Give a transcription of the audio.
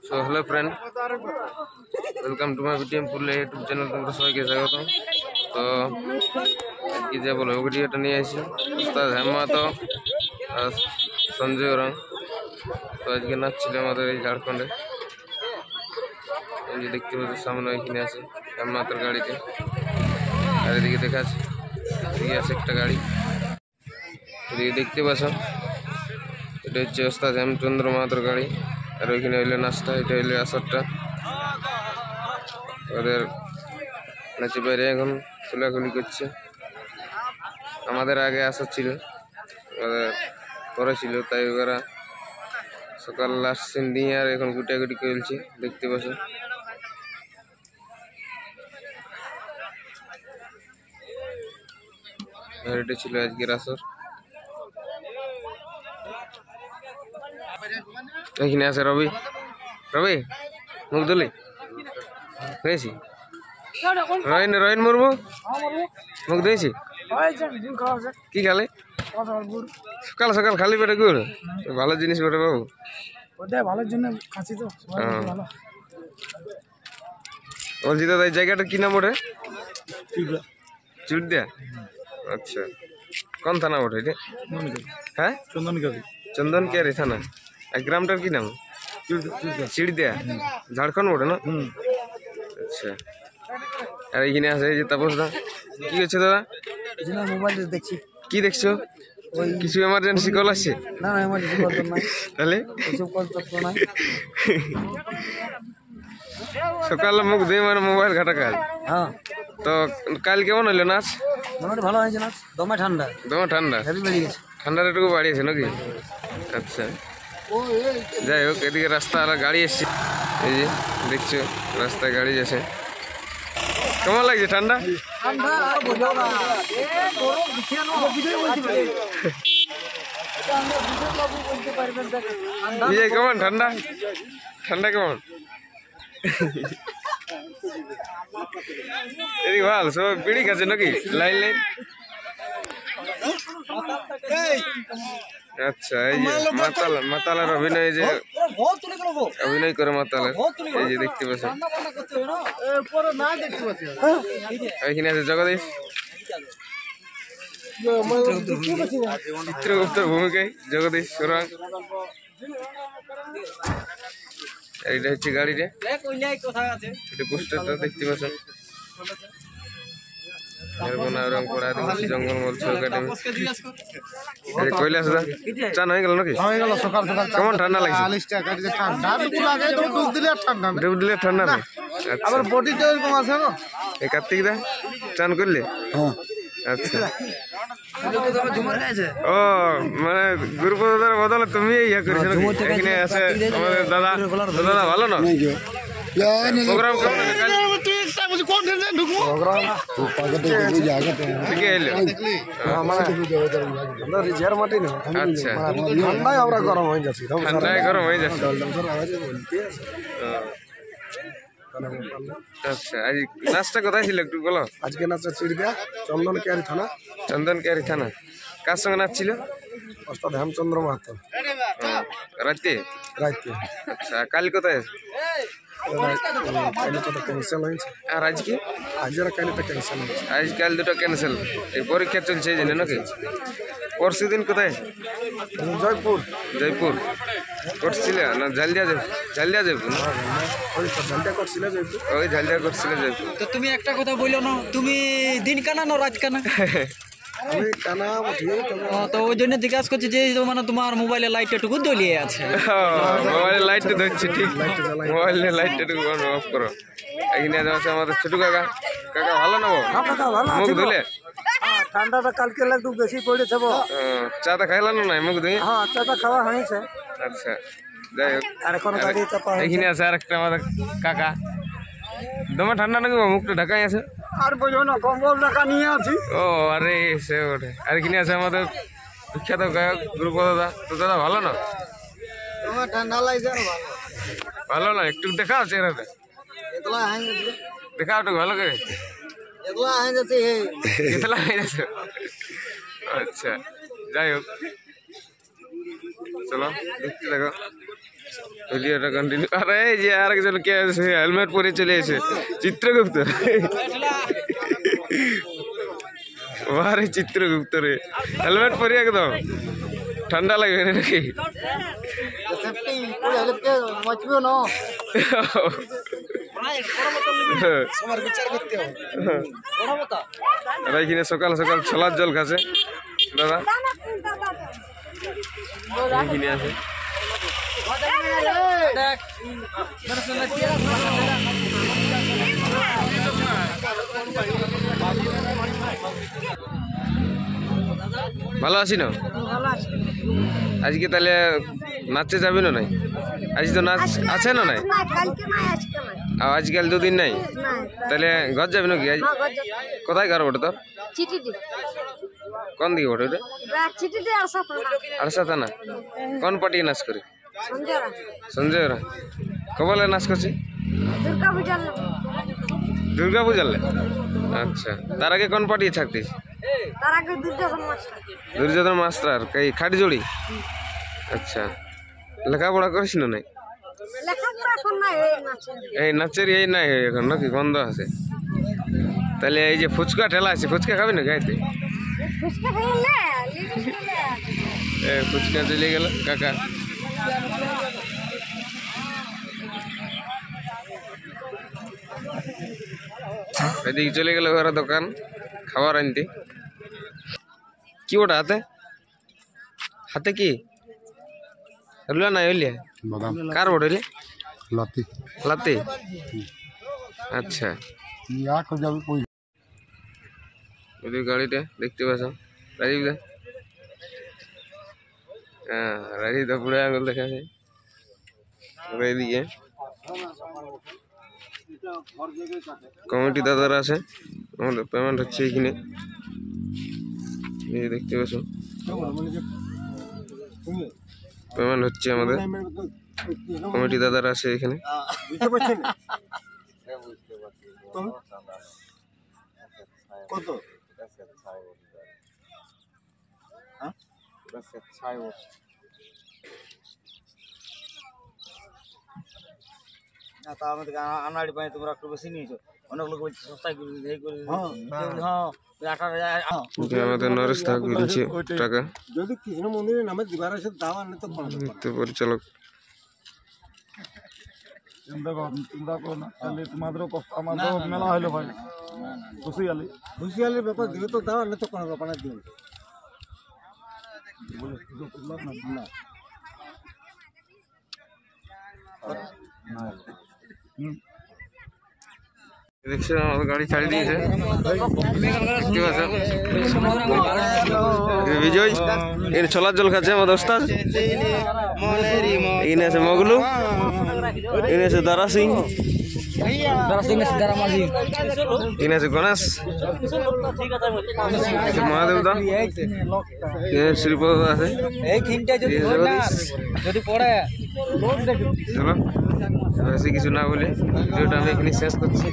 So hello friend, welcome to my BTM Purulia YouTube channel. তোমরা সবাইকে স্বাগতম। তো আজকে যে বলো ভিডিওটা নিয়ে আসি উস্তাদ হেমাতো আর সঞ্জয় ওরাং। তো আজকে নাচ ছিল আমাদের এই ঝাড়খণ্ডে। এই যে দেখতে পাচ্ছ সামনে ওইখানে আছে হেমাতোর গাড়িতে, আর এদিকে দেখা আছে এদিকে আছে একটা গাড়ি, এদিকে দেখতে পাচ্ছ এটা হচ্ছে ওস্তাদ হেমচন্দ্র মাহাতোর গাড়ি। আর ওইখানে হইলো নাচটা, এটা হইলো আসরটা। ওদের নাচে বাইরে এখন খোলাখুলি করছে। আমাদের আগে আসর ছিল, ওদের পরে ছিল, তাই ওরা সকাল লাস্ট সিন দিয়ে আর এখন গুটাগুটি চলছে দেখতে পাচ্ছ। আর এটা ছিল আজকের আসর। এখানে আছে রবি। রবি মুগদলি হয়েছি, রহিন মুর্মু মুখ দিয়েছি। কি খালে সকাল সকাল খালি পেটে গুড়? ভালো জিনিস বটে বাবু, ভালোর জন্য খাচ্ছি তো। বলছি দাদা এই জায়গাটা কি নাম ওঠে? চুড়দিয়া। আচ্ছা, কোন থানা ওঠে এটা? হ্যাঁ, চন্দনকিয়ারি থানা। আর গ্রামটার কি নাম? চিড়দিয়া, ঝাড়খণ্ড ওঠে না? আচ্ছা, আর এইখানে আছে এই যে তাপস দা। কি হচ্ছে দাদা? মোবাইল দেখছি। কি দেখছো? কিছু এমার্জেন্সি কল আসছে? না এমার্জেন্সি কল না। তাহলে এসব কল তো না। সকালে মুখ দিয়ে মানে মোবাইল ঘাটা কাল। হ্যাঁ, তো কাল কেমন হইলো নাচ? মোটামুটি ভালো হয়েছে নাচ। দমে ঠান্ডা, দমে ঠান্ডা, হেভি বেড়ে গেছে। ঠান্ডাটা একটু বাড়িয়েছে নাকি? আচ্ছা, যাই হোক এদিকে রাস্তা আর গাড়ি এসছে, এই যে দেখছো রাস্তায় গাড়ি যাচ্ছে। কেমন লাগছে ঠান্ডা? কেমন ঠান্ডা? ঠান্ডা কেমন? এদিকে ভালো সব বিড়ি খাচ্ছে নাকি লাইন লাইন? আচ্ছা, এই যে মাতালার অভিনয়, যে অভিনয় করে মাতালার, এই যে দেখতে পাচ্ছেন। এইখানে আছে জগদীশ, চিত্রগুপ্তর ভূমিকায় জগদীশ সুরাং। এইটা হচ্ছে গাড়িটা, এটা পোস্টারটা দেখতে পাচ্ছেন। জঙ্গলমহল একাডেমি কৈলাস দা। চান হয়ে গেল নাকি? কেমন ঠান্ডা লাগছে? ডুব দিলে ঠান্ডা না? এই কার্তিক দা চান করলে? আচ্ছা, ও মানে গুরুপদ দাদার বদলে তুমি ইয়া করেছো নাকি? এখানে আছে আমাদের দাদা। দাদা ভালো না? প্রোগ্রাম কেমন হলো? গরম হয়ে যাচ্ছে। ঠান্ডায় গরম হয়ে যাচ্ছে। আচ্ছা, আজ নাচটা কোথায় ছিল একটু বলো? আজকে নাচটা চিড়িয়া চন্দনকিয়ারি থানা। চন্দনকিয়ারি থানা। কার সঙ্গে নাচ ছিল? ওস্তাদ হেমচন্দ্র মাহাতো। রাতে? রাইতে। আচ্ছা, কাল কোথায়? ক্যান্সেল হয়েছে। আর আজকে? আজের কালিটা ক্যান্সেল হয়েছে। আজকাল দুটো ক্যান্সেল, এই পরীক্ষা চলছে এই জন্য নাকি? পরশু দিন কোথায়? জয়পুর। জয়পুর করছিলে না? ঝালদিয়া জয়পুর না? ঝালদিয়া করছিল জয়পুর। ওই ঝালদিয়া করছিলে জয়পুর। তো তুমি একটা কথা বললো না, তুমি দিন কানা না রাত কানা? আমি কানা বলি। তো ওই জন্য জিজ্ঞাসা করছি যে মানে তোমার মোবাইলে লাইটটা টুকু জ্বলিয়ে আছে। মোবাইলের লাইটটা ধরছে, ঠিক মোবাইলের লাইটটা টুকু অফ করো। এখানে আছে আমাদের ছোটু কাকা। কাকা ভালো না? মুখ ধুলে? ঠান্ডাটা কালকে একটু বেশি পড়েছে। চা টা খাইলাম না মুখ ধুয়ে? হ্যাঁ, চাটা খাওয়া হয়েছে। আচ্ছা, যাই হোক আর এখন গাড়ি চাপা। এখানে আছে আর একটা আমাদের কাকা। দমে ঠান্ডা নাকি? মুখটা ঢাকাই আছে। আর বলবো না, কম্বল ঢাকা নিয়ে আছি। ও আরে সে ওঠে। আর এখানে আছে আমাদের বিখ্যাত গায়ক গুরুপদ দাদা। তো দাদা ভালো না? আমার ঠান্ডা লাগছে। ভালো না? একটু দেখাও চেহারাটা, দেখাও একটু ভালো করে। আচ্ছা, যাই হোক চলো দেখতে দেখো। ভিডিওটা কন্টিনিউ। আরে এই যে আরেকজন কে আছে হেলমেট পরে চলে এসে চিত্রগুপ্ত। বারে চিত্রগুপ্ত রে হেলমেট পরে একদম ঠান্ডা লাগবে না নাকি? মচবেও না আর এখানে সকাল সকাল ছোলার জল খাচ্ছে দাদা। এখানে আছে ভালো আছি না? আজকে তাহলে নাচতে যাবি না নাই? আজ তো নাচ আছে না নাই? আর আজকাল দুদিন নাই তাহলে ঘর যাবি নাকি? আজ কোথায় ঘর ওটা তোর? কোন দিকে ওটা? আরসা থানা। কোন পার্টি নাচ করে? সঞ্জয় ওরা কবলে নাচ করছি দুর্গা পূজালে। আচ্ছা তার আগে কোন পার্টি থাকতিস? দুর্যোধন মাস্টার এই খাটজোড়ি। আচ্ছা লেখাপড়া করিস না নাই? এই নাচের এই নাই এখন নাকি বন্ধ আছে? তাহলে এই যে ফুচকা ঠেলা আছে ফুচকা খাবি না গাইতে? ফুচকা চলে গেল কাকা। এদিকে চলে গেল ওরা দোকান খাবার আনতে। কি ওটা হাতে? হাতে কি হলো না? হইলে কার বড় হইলে? লাতি লাতে। আচ্ছা ওই গাড়িটা দেখতে পাচ্ছ রাজীব দা? হ্যাঁ রাজীব দা পুরো আঙুল দেখাছে। এদিকে কমিটি দাদারা আছে আমাদের পেমেন্ট হচ্ছে এখানে দেখতে পাচ্ছ পেমেন্ট হচ্ছে আমাদের। কমিটি দাদারা আছে এখানে। কত আনাড়ি পাই তোমরা একটু বেশি নিয়েছো, অনেক লোক বলছে সস্তায় করে দিতে এই করে দিতে। হ্যাঁ 18,000 আমাদের নরেশ দা গুনছে টাকা। যদি কৃষ্ণ মন্দিরের নামে দিবার আছে দাও আনলে তো নৃত্য পরিচালক চিন্তা করো না, তাহলে তোমাদেরও কষ্ট আমাদেরও মেলা হইলো ভাই। খুশিয়ালির ব্যাপার দিবে তো দাও আনলে তো কোনো ব্যাপার না দিবে। দেখছো আমাদের গাড়ি ছাড়ি দিয়েছে। ঠিক আছে বিজয় এখানে ছোলার জল খাচ্ছে আমাদের ওস্তাদ। এখানে আছে মগলু, এখানে আছে দারা সিং, এখানে আছে গণেশ, মহাদেব দা, শ্রীপদ আছে। চলো বেশি কিছু না বলে ভিডিওটা আমি এখানে শেষ করছি।